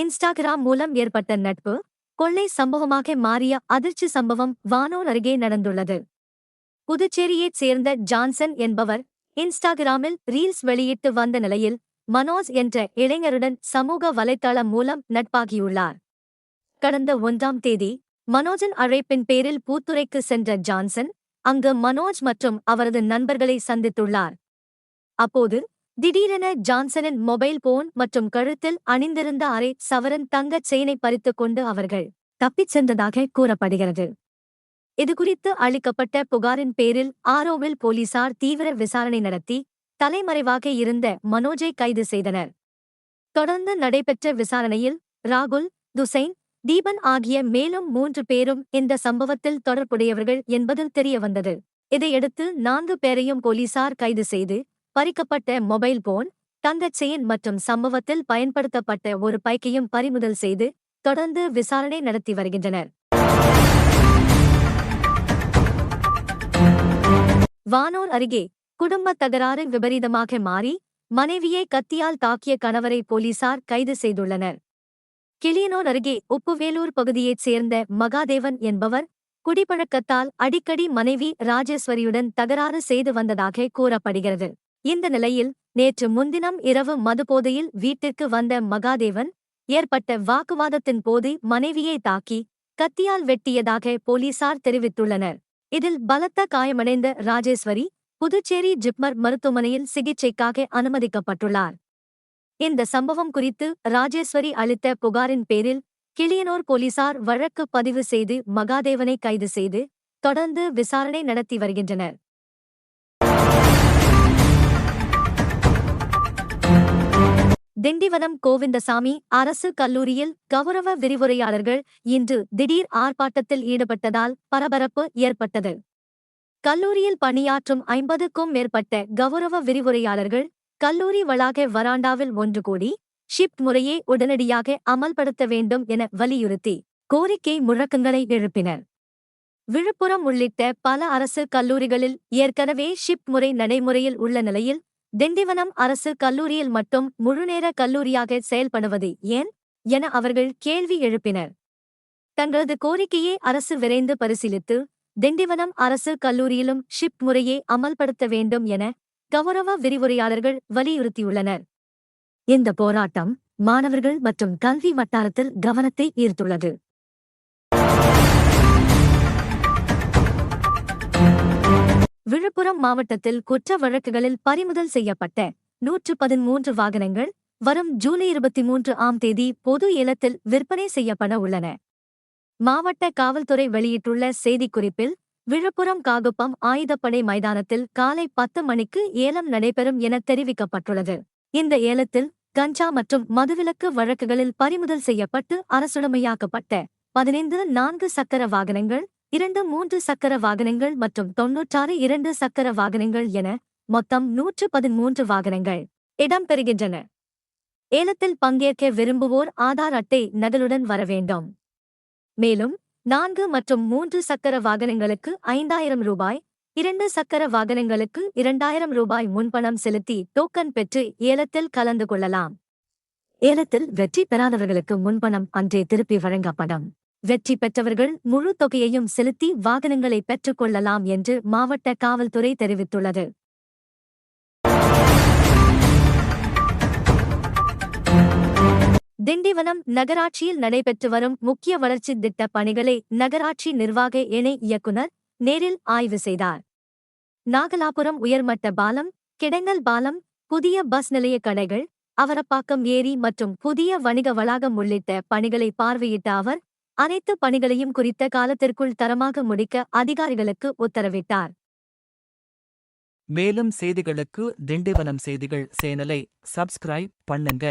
Instagram மூலம் ஏற்பட்ட நட்பு கொள்ளை சம்பவமாக மாறிய அதிர்ச்சி சம்பவம் வானூர் அருகே நடந்துள்ளது. புதுச்சேரியைச் சேர்ந்த ஜான்சன் என்பவர் இன்ஸ்டாகிராமில் ரீல்ஸ் வெளியிட்டு வந்த நிலையில் மனோஜ் என்ற இளைஞருடன் சமூக வலைத்தளம் மூலம் நட்பாகியுள்ளார். கடந்த 1ஆம் தேதி மனோஜின் அழைப்பின் பேரில் பூத்துறைக்கு சென்ற ஜான்சன் அங்கு மனோஜ் மற்றும் அவரது நண்பர்களை சந்தித்துள்ளார். அப்போது திடீரென ஜான்சனின் மொபைல் போன் மற்றும் கழுத்தில் அணிந்திருந்த அரை சவரன் தங்கச் செயினை பறித்துக் கொண்டு அவர்கள் தப்பிச் சென்றதாக கூறப்படுகிறது. இதுகுறித்து அளிக்கப்பட்ட புகாரின் பேரில் ஆரோவில் போலீசார் தீவிர விசாரணை நடத்தி தலைமறைவாக இருந்த மனோஜை கைது செய்தனர். தொடர்ந்து நடைபெற்ற விசாரணையில் ராகுல், துசைன், தீபன் ஆகிய மேலும் 3 பேரும் இந்த சம்பவத்தில் தொடர்புடையவர்கள் என்பது தெரியவந்தது. இதையடுத்து 4 பேரையும் போலீசார் கைது செய்து பறிக்கப்பட்ட மொபைல் போன், தங்கச் செயின் மற்றும் சம்பவத்தில் பயன்படுத்தப்பட்ட ஒரு பைக்கையும் பறிமுதல் செய்து தொடர்ந்து விசாரணை நடத்தி வருகின்றனர். வானூர் அருகே குடும்ப தகராறு விபரீதமாக மாறி மனைவியை கத்தியால் தாக்கிய கணவரை போலீசார் கைது செய்துள்ளனர். கிளியனூர் அருகே உப்புவேலூர் பகுதியைச் சேர்ந்த மகாதேவன் என்பவர் குடிப்பழக்கத்தால் அடிக்கடி மனைவி ராஜேஸ்வரியுடன் தகராறு செய்து வந்ததாக கூறப்படுகிறது. இந்த நிலையில் நேற்று முன்தினம் இரவு மதுபோதையில் வீட்டிற்கு வந்த மகாதேவன் ஏற்பட்ட வாக்குவாதத்தின் போது மனைவியை தாக்கி கத்தியால் வெட்டியதாக போலீசார் தெரிவித்துள்ளனர். இதில் பலத்த காயமடைந்த ராஜேஸ்வரி புதுச்சேரி ஜிப்மர் மருத்துவமனையில் சிகிச்சைக்காக அனுமதிக்கப்பட்டுள்ளார். இந்த சம்பவம் குறித்து ராஜேஸ்வரி அளித்த புகாரின் பேரில் கிளியனூர் போலீசார் வழக்கு பதிவு செய்து மகாதேவனை கைது செய்து தொடர்ந்து விசாரணை நடத்தி வருகின்றனர். திண்டிவனம் கோவிந்தசாமி அரசு கல்லூரியில் கௌரவ விரிவுரையாளர்கள் இன்று திடீர் ஆர்ப்பாட்டத்தில் ஈடுபட்டதால் பரபரப்பு ஏற்பட்டது. கல்லூரியில் பணியாற்றும் 50க்கும் மேற்பட்ட கௌரவ விரிவுரையாளர்கள் கல்லூரி வளாக வராண்டாவில் ஒன்று கூடி ஷிப்ட் முறையை உடனடியாக அமல்படுத்த வேண்டும் என வலியுறுத்தி கோரிக்கை முழக்கங்களை எழுப்பினர். விழுப்புரம் உள்ளிட்ட பல அரசு கல்லூரிகளில் ஏற்கனவே ஷிப்ட் முறை நடைமுறையில் உள்ள நிலையில் திண்டிவனம் அரசு கல்லூரியில் மட்டும் முழுநேர கல்லூரியாக செயல்படுவது ஏன் என அவர்கள் கேள்வி எழுப்பினர். தங்களது கோரிக்கையை அரசு விரைந்து பரிசீலித்து திண்டிவனம் அரசு கல்லூரியிலும் ஷிப்ட் முறையை அமல்படுத்த வேண்டும் என கௌரவ விரிவுரையாளர்கள் வலியுறுத்தியுள்ளனர். இந்த போராட்டம் மாணவர்கள் மற்றும் கல்வி வட்டாரத்தில் கவனத்தை ஈர்த்துள்ளது. விழுப்புரம் மாவட்டத்தில் குற்ற வழக்குகளில் பறிமுதல் செய்யப்பட்ட 113 வாகனங்கள் வரும் ஜூலை 23ஆம் தேதி பொது ஏலத்தில் விற்பனை செய்யப்பட உள்ளன. மாவட்ட காவல்துறை வெளியிட்டுள்ள செய்திக்குறிப்பில் விழுப்புரம் காகுப்பம் ஆயுதப்படை மைதானத்தில் காலை 10 மணிக்கு ஏலம் நடைபெறும் என தெரிவிக்கப்பட்டுள்ளது. இந்த ஏலத்தில் கஞ்சா மற்றும் மதுவிலக்கு வழக்குகளில் பறிமுதல் செய்யப்பட்டு அரசுடைமையாக்கப்பட்ட 15 4 சக்கர வாகனங்கள், 2 3 சக்கர வாகனங்கள் மற்றும் 96 2 சக்கர வாகனங்கள் என மொத்தம் 113 வாகனங்கள் இடம்பெறுகின்றன. ஏலத்தில் பங்கேற்க விரும்புவோர் ஆதார் அட்டை நகலுடன் வர வேண்டும். மேலும் 4 மற்றும் 3 சக்கர வாகனங்களுக்கு 5000 ரூபாய், 2 சக்கர வாகனங்களுக்கு 2000 ரூபாய் முன்பணம் செலுத்தி டோக்கன் பெற்று ஏலத்தில் கலந்து கொள்ளலாம். ஏலத்தில் வெற்றி பெறாதவர்களுக்கு முன்பணம் அன்றே திருப்பி வழங்கப்படும். வெற்றி பெற்றவர்கள் முழு தொகையையும் செலுத்தி வாகனங்களை பெற்றுக் கொள்ளலாம் என்று மாவட்ட காவல்துறை தெரிவித்துள்ளது. திண்டிவனம் நகராட்சியில் நடைபெற்று வரும் முக்கிய வளர்ச்சி திட்ட பணிகளை நகராட்சி நிர்வாக இணை இயக்குனர் நேரில் ஆய்வு செய்தார். நாகலாபுரம் உயர்மட்ட பாலம், கிடங்கல் பாலம், புதிய பஸ் நிலைய கடைகள், அவரப்பாக்கம் ஏரி மற்றும் புதிய வணிக வளாகம் உள்ளிட்ட பணிகளை பார்வையிட்ட அவர் அனைத்து பணிகளையும் குறித்த காலத்திற்குள் தரமாக முடிக்க அதிகாரிகளுக்கு உத்தரவிட்டார். மேலும் செய்திகளுக்கு திண்டிவனம் செய்திகள் சேனலை சப்ஸ்கிரைப் பண்ணுங்க.